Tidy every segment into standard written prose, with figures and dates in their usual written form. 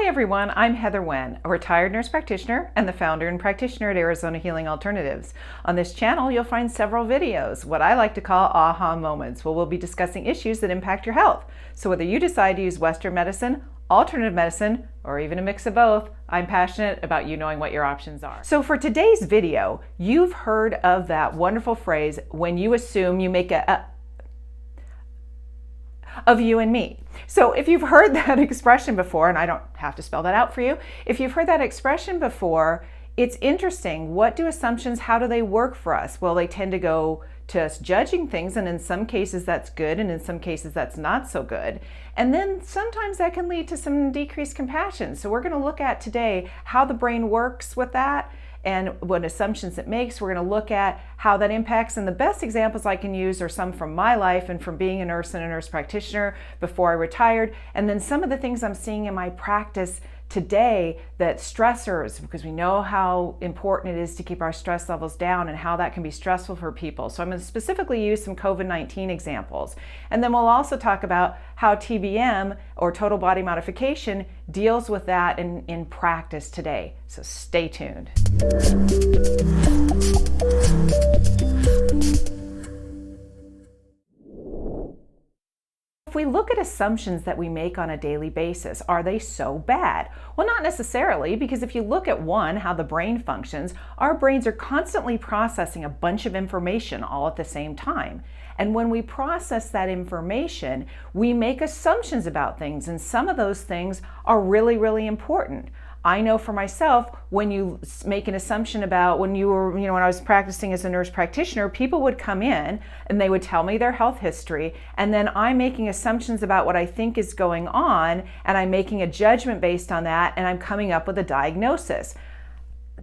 Hi everyone, I'm Heather Wen, a retired nurse practitioner and the founder and practitioner at Arizona Healing Alternatives. On this channel, you'll find several videos, what I like to call aha moments, where we'll be discussing issues that impact your health. So whether you decide to use Western medicine, alternative medicine, or even a mix of both, I'm passionate about you knowing what your options are. So for today's video, you've heard of that wonderful phrase, when you assume you make of you and me. So if you've heard that expression before, and I don't have to spell that out for you, if you've heard that expression before, it's interesting. What do assumptions, how do they work for us? Well, they tend to go to us judging things, and in some cases that's good, and in some cases that's not so good. And then sometimes that can lead to some decreased compassion. So we're going to look at today how the brain works with that and what assumptions it makes. We're going to look at how that impacts, and the best examples I can use are some from my life and from being a nurse and a nurse practitioner before I retired, and then some of the things I'm seeing in my practice today, that stressors, because we know how important it is to keep our stress levels down and how that can be stressful for people. So I'm going to specifically use some COVID-19 examples. And then we'll also talk about how TBM, or Total Body Modification, deals with that in practice today. So stay tuned. If we look at assumptions that we make on a daily basis, are they so bad? Well, not necessarily, because if you look at how the brain functions, our brains are constantly processing a bunch of information all at the same time. And when we process that information, we make assumptions about things, and some of those things are really, really important. I know for myself, when you make an assumption about when I was practicing as a nurse practitioner, people would come in and they would tell me their health history, and then I'm making assumptions about what I think is going on, and I'm making a judgment based on that, and I'm coming up with a diagnosis.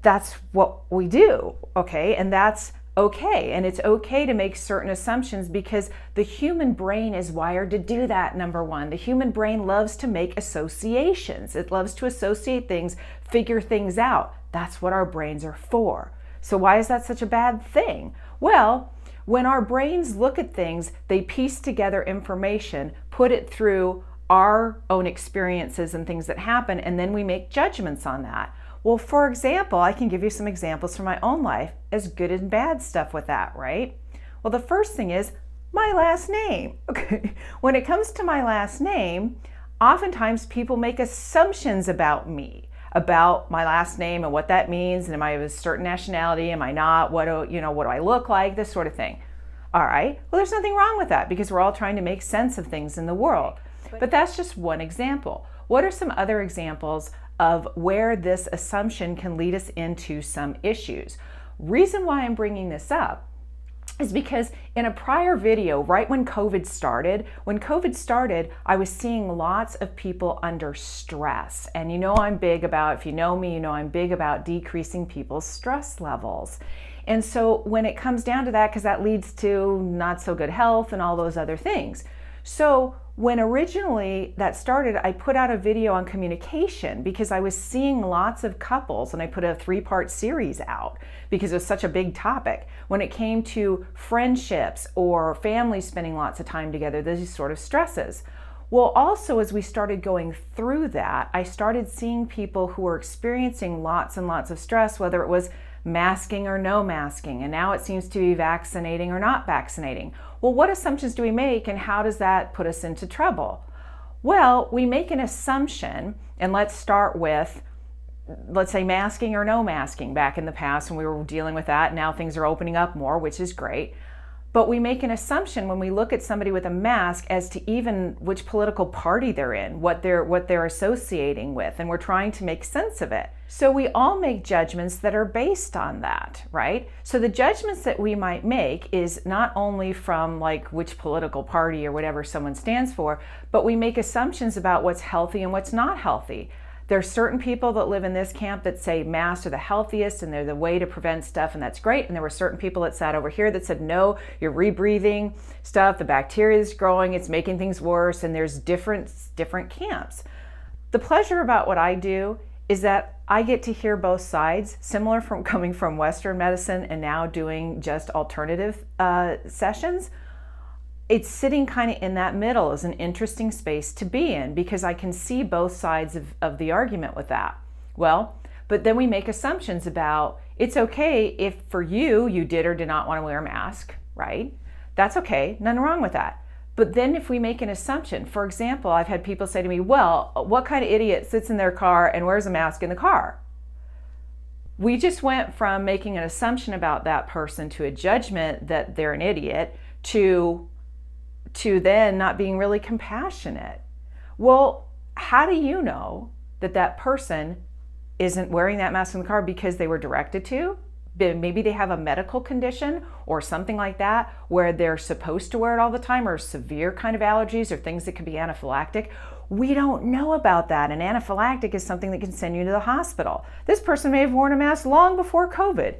That's what we do, okay? And that's okay. And it's okay to make certain assumptions because the human brain is wired to do that, number one. The human brain loves to make associations. It loves to associate things, figure things out. That's what our brains are for. So why is that such a bad thing? Well, when our brains look at things, they piece together information, put it through our own experiences and things that happen, and then we make judgments on that. Well, for example, I can give you some examples from my own life, as good and bad stuff with that, right? Well, the first thing is my last name. Okay. When it comes to my last name, oftentimes people make assumptions about me, about my last name and what that means, and am I of a certain nationality, am I not, what do I look like, this sort of thing. All right, well, there's nothing wrong with that because we're all trying to make sense of things in the world. But that's just one example. What are some other examples of where this assumption can lead us into some issues? Reason why I'm bringing this up is because in a prior video, right when COVID started, I was seeing lots of people under stress. And if you know me, I'm big about decreasing people's stress levels. And so when it comes down to that, because that leads to not so good health and all those other things. So when originally that started, I put out a video on communication because I was seeing lots of couples, and I put a 3-part series out because it was such a big topic. When it came to friendships or families spending lots of time together, these sort of stresses. Well, also as we started going through that, I started seeing people who were experiencing lots and lots of stress, whether it was masking or no masking, and now it seems to be vaccinating or not vaccinating. Well, what assumptions do we make, and how does that put us into trouble? Well, we make an assumption, and let's start with, let's say, masking or no masking. Back in the past when we were dealing with that, now things are opening up more, which is great. But we make an assumption when we look at somebody with a mask as to even which political party they're in, what they're associating with, and we're trying to make sense of it. So we all make judgments that are based on that, right? So the judgments that we might make is not only from like which political party or whatever someone stands for, but we make assumptions about what's healthy and what's not healthy. There are certain people that live in this camp that say masks are the healthiest and they're the way to prevent stuff, and that's great. And there were certain people that sat over here that said, no, you're rebreathing stuff, the bacteria is growing, it's making things worse, and there's different camps. The pleasure about what I do is that I get to hear both sides, similar from coming from Western medicine and now doing just alternative sessions. it's sitting kind of in that middle is an interesting space to be in, because I can see both sides of the argument with that. Well, but then we make assumptions about it's okay if for you did or did not want to wear a mask, right? That's okay, nothing wrong with that. But then if we make an assumption, for example, I've had people say to me, well, what kind of idiot sits in their car and wears a mask in the car? We just went from making an assumption about that person to a judgment that they're an idiot to then not being really compassionate. Well, how do you know that that person isn't wearing that mask in the car because they were directed to? Maybe they have a medical condition or something like that where they're supposed to wear it all the time, or severe kind of allergies or things that could be anaphylactic. We don't know about that. And anaphylactic is something that can send you to the hospital. This person may have worn a mask long before COVID.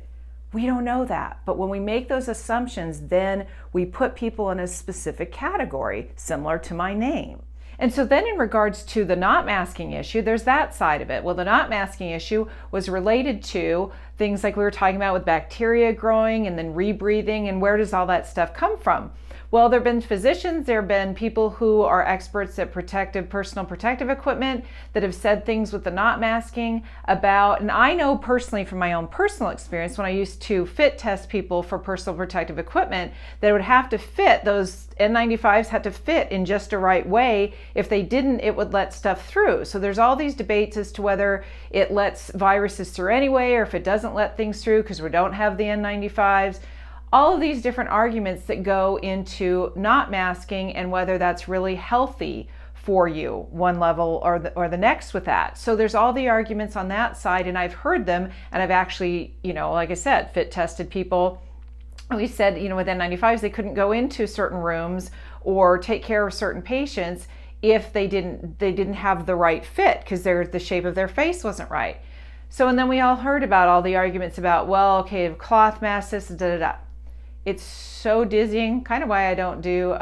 We don't know that. But when we make those assumptions, then we put people in a specific category, similar to my name. And so then in regards to the not masking issue, there's that side of it. Well, the not masking issue was related to things like we were talking about with bacteria growing and then rebreathing, and where does all that stuff come from? Well, there have been physicians, there have been people who are experts at personal protective equipment that have said things with the not masking about, and I know personally from my own personal experience when I used to fit test people for personal protective equipment, that it would have to fit, those N95s had to fit in just a right way. If they didn't, it would let stuff through. So there's all these debates as to whether it lets viruses through anyway, or if it doesn't let things through because we don't have the N95s. All of these different arguments that go into not masking and whether that's really healthy for you, one level or the next with that. So there's all the arguments on that side, and I've heard them, and I've actually, like I said, fit tested people. We said, with N95s, they couldn't go into certain rooms or take care of certain patients if they didn't have the right fit because the shape of their face wasn't right. So, and then we all heard about all the arguments about, well, okay, cloth masks, this, da-da-da. It's so dizzying, kind of why I don't do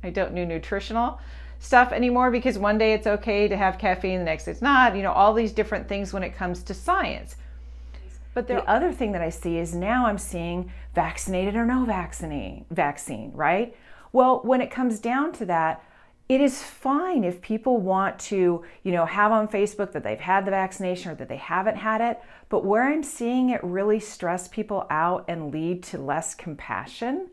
nutritional stuff anymore, because one day it's okay to have caffeine, the next day it's not, all these different things when it comes to science. But the other thing that I see is now I'm seeing vaccinated or no vaccine, right? Well, when it comes down to that, it is fine if people want to, have on Facebook that they've had the vaccination or that they haven't had it. But where I'm seeing it really stress people out and lead to less compassion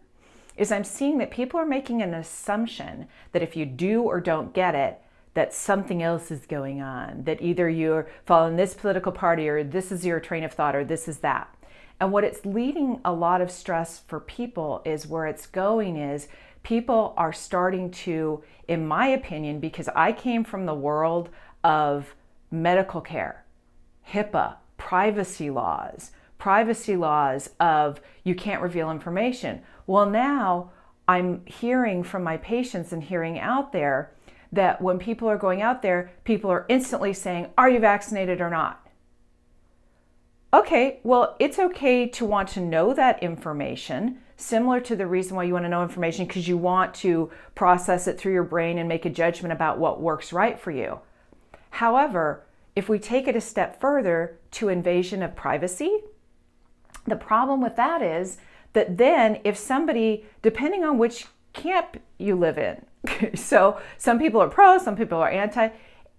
is I'm seeing that people are making an assumption that if you do or don't get it, that something else is going on, that either you're following this political party or this is your train of thought or this is that. And what it's leading a lot of stress for people is where it's going is people are starting to, in my opinion, because I came from the world of medical care, HIPAA, privacy laws of you can't reveal information. Well, now I'm hearing from my patients and hearing out there that when people are going out there, people are instantly saying, are you vaccinated or not? Okay, well, it's okay to want to know that information, similar to the reason why you want to know information because you want to process it through your brain and make a judgment about what works right for you. However, if we take it a step further to invasion of privacy, the problem with that is that then if somebody, depending on which camp you live in, so some people are pro, some people are anti,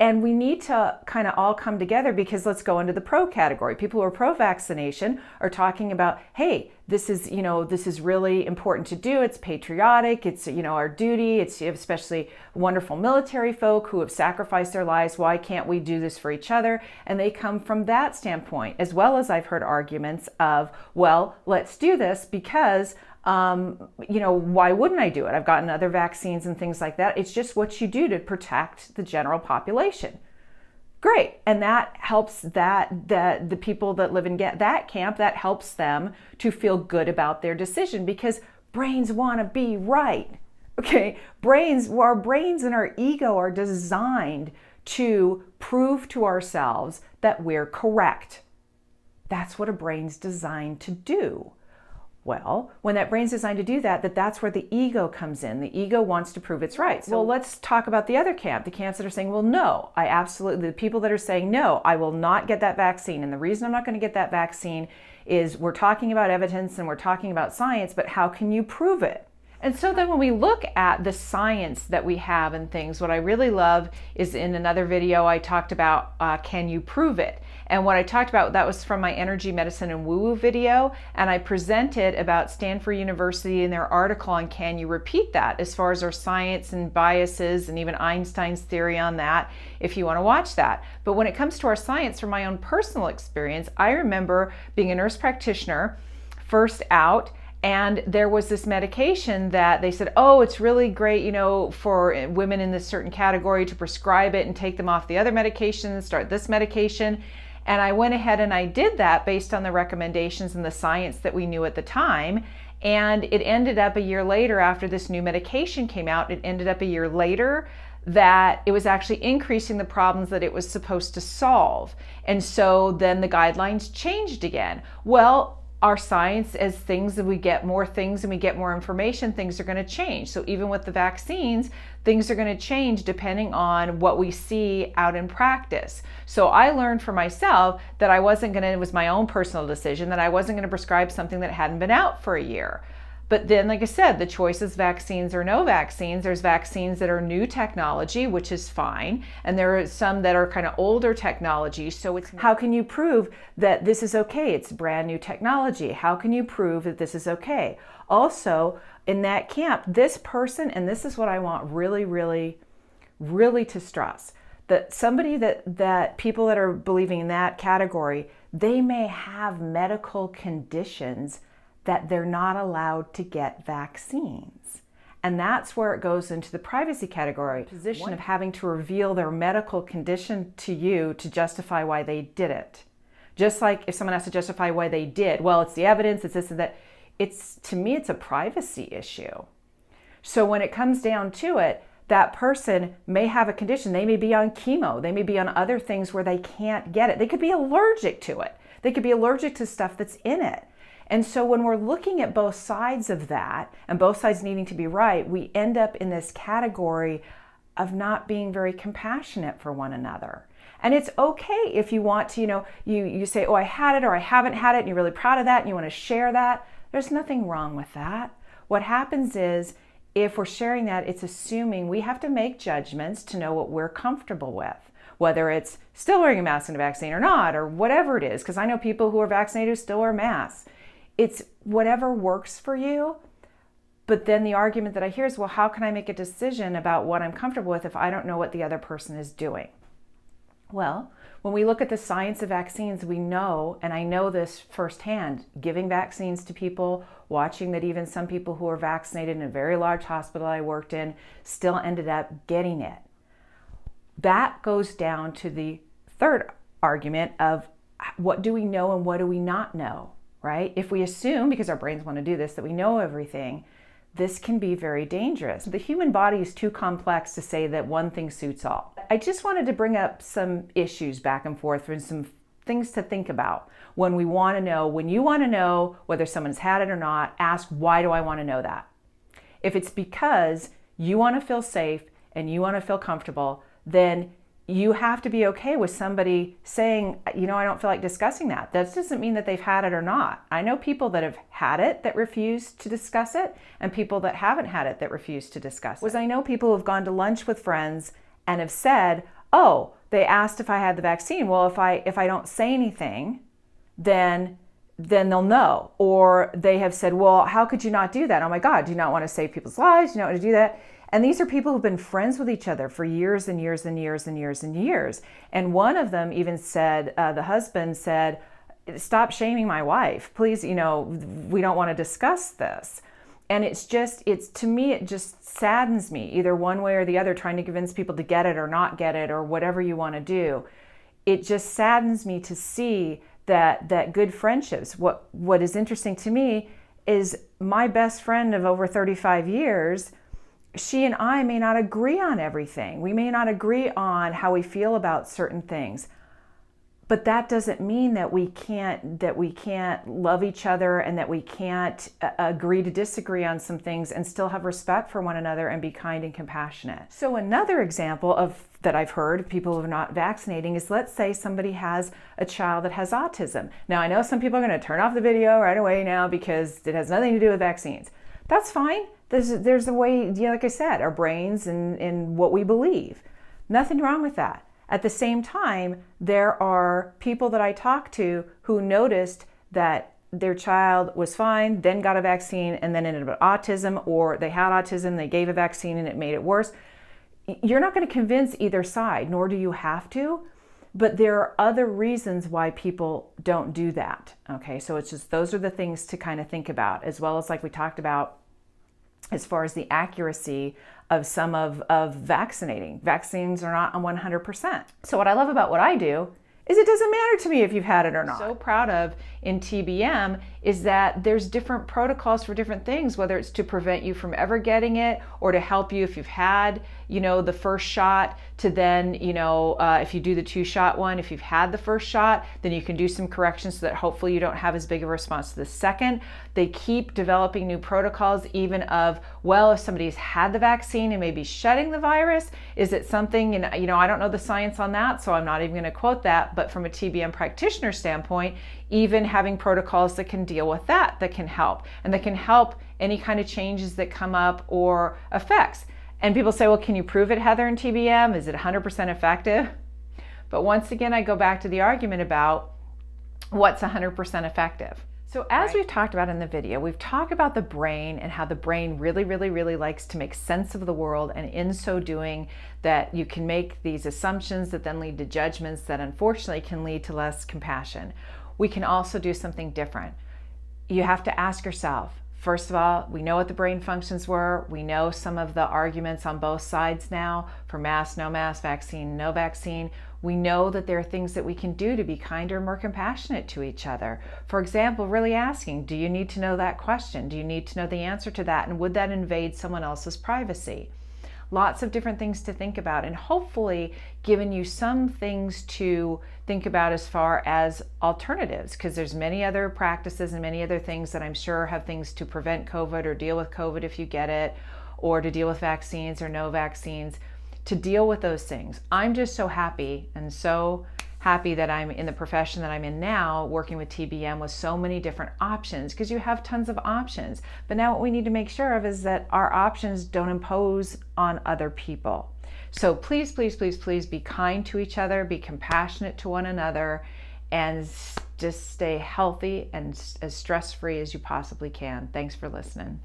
and we need to kind of all come together because let's go into the pro category. People who are pro-vaccination are talking about, hey, this is really important to do. It's patriotic. It's, our duty. It's especially wonderful military folk who have sacrificed their lives. Why can't we do this for each other? And they come from that standpoint, as well as I've heard arguments of, well, let's do this because why wouldn't I do it? I've gotten other vaccines and things like that. It's just what you do to protect the general population. Great. And that helps the people that live in that camp, that helps them to feel good about their decision because brains want to be right. Okay. Our brains and our ego are designed to prove to ourselves that we're correct. That's what a brain's designed to do. Well, when that brain's designed to do that, that's where the ego comes in. The ego wants to prove it's right. So let's talk about the other camp, the camps that are saying, well, no, the people that are saying, no, I will not get that vaccine. And the reason I'm not going to get that vaccine is we're talking about evidence and we're talking about science, but how can you prove it? And so then when we look at the science that we have and things, what I really love is in another video I talked about, can you prove it? And what I talked about, that was from my energy medicine and woo-woo video. And I presented about Stanford University and their article on can you repeat that, as far as our science and biases and even Einstein's theory on that, if you want to watch that. But when it comes to our science, from my own personal experience, I remember being a nurse practitioner first out, and there was this medication that they said, oh, it's really great, you know, for women in this certain category to prescribe it and take them off the other medication and start this medication. And I went ahead and I did that based on the recommendations and the science that we knew at the time. And it ended up a year later, after this new medication came out, it ended up a year later that it was actually increasing the problems that it was supposed to solve. And so then the guidelines changed again. Well, our science, as we get more things and we get more information, things are going to change. So even with the vaccines, things are going to change depending on what we see out in practice. So I learned for myself that I wasn't going to, it was my own personal decision, that I wasn't going to prescribe something that hadn't been out for a year. But then, like I said, the choice is vaccines or no vaccines. There's vaccines that are new technology, which is fine. And there are some that are kind of older technology. So it's, how can you prove that this is okay? It's brand new technology. How can you prove that this is okay? Also, in that camp, this person, and this is what I want really, really, really to stress, that somebody that people that are believing in that category, they may have medical conditions that they're not allowed to get vaccines. And that's where it goes into the privacy category, position of having to reveal their medical condition to you to justify why they did it. Just like if someone has to justify why they did, well, it's the evidence, it's this and that. To me, it's a privacy issue. So when it comes down to it, that person may have a condition. They may be on chemo. They may be on other things where they can't get it. They could be allergic to it. They could be allergic to stuff that's in it. And so when we're looking at both sides of that, and both sides needing to be right, we end up in this category of not being very compassionate for one another. And it's okay if you want to, you say, oh, I had it or I haven't had it, and you're really proud of that and you want to share that. There's nothing wrong with that. What happens is, if we're sharing that, it's assuming we have to make judgments to know what we're comfortable with, whether it's still wearing a mask in a vaccine or not, or whatever it is, because I know people who are vaccinated who still wear masks. It's whatever works for you. But then the argument that I hear is, well, how can I make a decision about what I'm comfortable with if I don't know what the other person is doing? Well, when we look at the science of vaccines, we know, and I know this firsthand, giving vaccines to people, watching that even some people who are vaccinated in a very large hospital I worked in still ended up getting it. That goes down to the third argument of what do we know and what do we not know, right? If we assume, because our brains want to do this, that we know everything, this can be very dangerous. The human body is too complex to say that one thing suits all. I just wanted to bring up some issues back and forth and some things to think about when we want to know, when you want to know whether someone's had it or not, ask, why do I want to know that? If it's because you want to feel safe and you want to feel comfortable, then you have to be okay with somebody saying, I don't feel like discussing that. That doesn't mean that they've had it or not. I know people that have had it that refuse to discuss it, and people that haven't had it that refuse to discuss it. I know people who have gone to lunch with friends and have said, oh, they asked if I had the vaccine. Well, if I don't say anything, then they'll know. Or they have said, well, how could you not do that? Oh my God, do you not want to save people's lives? Do you not want to do that? And these are people who've been friends with each other for years and years and years and years and years. And one of them even said, the husband said, stop shaming my wife. Please, we don't want to discuss this. And to me, it just saddens me, either one way or the other, trying to convince people to get it or not get it or whatever you want to do. It just saddens me to see that good friendships. What is interesting to me is my best friend of over 35 years, she and I may not agree on everything. We may not agree on how we feel about certain things. But that doesn't mean that we can't love each other and that we can't agree to disagree on some things and still have respect for one another and be kind and compassionate. So another example that I've heard of people who are not vaccinating is, let's say somebody has a child that has autism. Now, I know some people are going to turn off the video right away now because it has nothing to do with vaccines. That's fine. There's a way, like I said, our brains and what we believe. Nothing wrong with that. At the same time, there are people that I talk to who noticed that their child was fine, then got a vaccine, and then ended up with autism, or they had autism, they gave a vaccine and it made it worse. You're not going to convince either side, nor do you have to, but there are other reasons why people don't do that. Okay, so it's just, those are the things to kind of think about, as well as like we talked about as far as the accuracy of some of vaccinating. Vaccines are not 100%. So what I love about what I do is it doesn't matter to me if you've had it or not. So proud of in TBM is that there's different protocols for different things, whether it's to prevent you from ever getting it or to help you if you've had, the first shot, to then, if you do the 2-shot one, if you've had the first shot, then you can do some corrections so that hopefully you don't have as big of a response to the second. They keep developing new protocols, even of, well, if somebody's had the vaccine and maybe shedding the virus, is it something, and I don't know the science on that, so I'm not even going to quote that, but from a TBM practitioner standpoint, even having protocols that can deal with that can help, and that can help any kind of changes that come up or effects. And people say, well, can you prove it, Heather, in TBM? Is it 100% effective? But once again, I go back to the argument about what's 100% effective. So as we've talked about in the video, we've talked about the brain and how the brain really, really, really likes to make sense of the world, and in so doing that you can make these assumptions that then lead to judgments that unfortunately can lead to less compassion. We can also do something different. You have to ask yourself, first of all, we know what the brain functions were. We know some of the arguments on both sides now for mask, no mask, vaccine, no vaccine. We know that there are things that we can do to be kinder, more compassionate to each other. For example, really asking, do you need to know that question? Do you need to know the answer to that? And would that invade someone else's privacy? Lots of different things to think about, and hopefully giving you some things to think about as far as alternatives, because there's many other practices and many other things that I'm sure have things to prevent COVID or deal with COVID if you get it, or to deal with vaccines or no vaccines, to deal with those things. I'm just so happy and so happy that I'm in the profession that I'm in now, working with TBM with so many different options, because you have tons of options. But now what we need to make sure of is that our options don't impose on other people. So please, please, please, please be kind to each other, be compassionate to one another, and just stay healthy and as stress-free as you possibly can. Thanks for listening.